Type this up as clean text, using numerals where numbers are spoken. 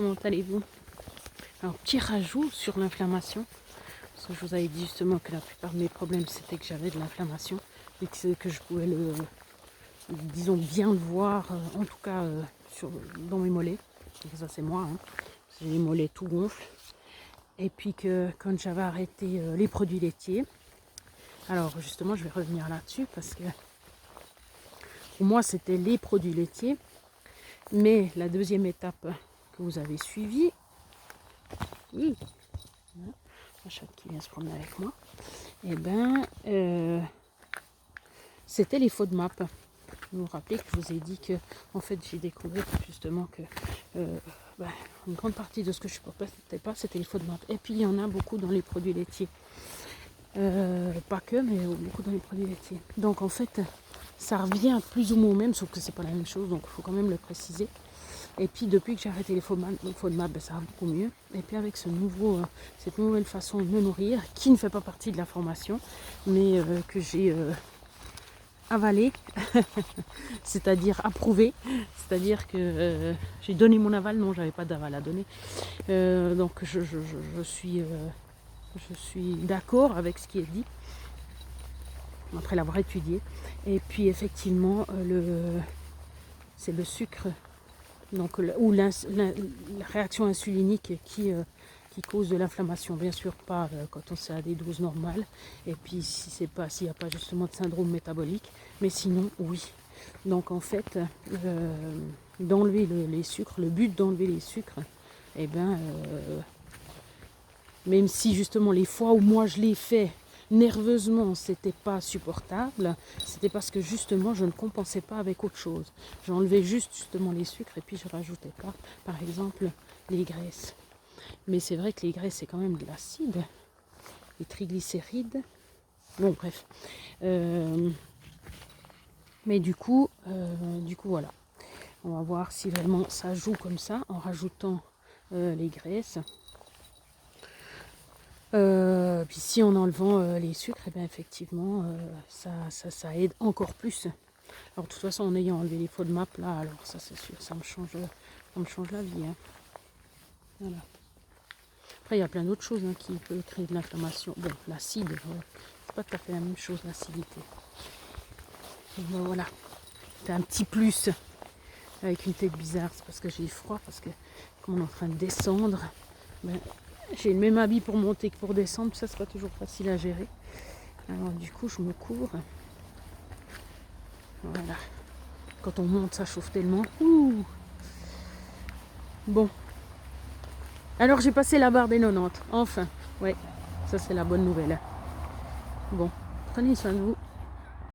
comment allez-vous? Alors, petit rajout sur l'inflammation. Parce que je vous avais dit justement que la plupart de mes problèmes c'était que j'avais de l'inflammation et que je pouvais disons bien le voir, en tout cas dans mes mollets. Donc ça c'est moi, hein. J'ai les mollets tout gonflent. Et puis que quand j'avais arrêté les produits laitiers, alors justement je vais revenir là-dessus parce que pour moi c'était les produits laitiers, mais la deuxième étape que vous avez suivie, oui, un chat qui vient se promener avec moi, et c'était les FODMAP. Vous vous rappelez que je vous ai dit que en fait j'ai découvert justement que une grande partie de ce que je ne supportais pas c'était les FODMAP. Et puis il y en a beaucoup dans les produits laitiers. Pas que, mais beaucoup dans les produits laitiers. Donc en fait ça revient plus ou moins au même, sauf que c'est pas la même chose, donc il faut quand même le préciser. Et puis depuis que j'ai arrêté les FODMAP, ça va beaucoup mieux. Et puis avec cette nouvelle façon de me nourrir, qui ne fait pas partie de la formation, mais que j'ai avalé, c'est-à-dire approuvé, c'est-à-dire que j'ai donné mon aval, non, j'avais pas d'aval à donner. Donc je suis d'accord avec ce qui est dit, après l'avoir étudié. Et puis effectivement, c'est le sucre, donc, ou la réaction insulinique qui cause de l'inflammation. Bien sûr pas quand on est à des doses normales, et puis s'il n'y a pas justement de syndrome métabolique, mais sinon oui. Donc en fait, d'enlever les sucres, le but d'enlever les sucres, même si justement les fois où moi je l'ai fait nerveusement, c'était pas supportable, c'était parce que justement je ne compensais pas avec autre chose. J'enlevais juste justement les sucres et puis je rajoutais pas, par exemple, les graisses. Mais c'est vrai que les graisses c'est quand même de l'acide, les triglycérides. Bon bref. Mais du coup voilà. On va voir si vraiment ça joue comme ça en rajoutant les graisses. Puis si en enlevant les sucres, et bien effectivement ça aide encore plus. Alors de toute façon en ayant enlevé les FODMAP là, alors ça c'est sûr, ça me change la vie, hein. Voilà. Après il y a plein d'autres choses, hein, qui peuvent créer de l'inflammation. Bon, l'acide, c'est pas tout à fait la même chose, l'acidité. Ben voilà, c'est un petit plus avec une tête bizarre, c'est parce que j'ai froid, parce que comme on est en train de descendre, j'ai le même habit pour monter que pour descendre, ça c'est pas toujours facile à gérer. Alors du coup je me couvre. Voilà. Quand on monte ça chauffe tellement. Ouh. Bon. Alors j'ai passé la barre des 90. Enfin. Ouais. Ça c'est la bonne nouvelle. Bon. Prenez soin de vous.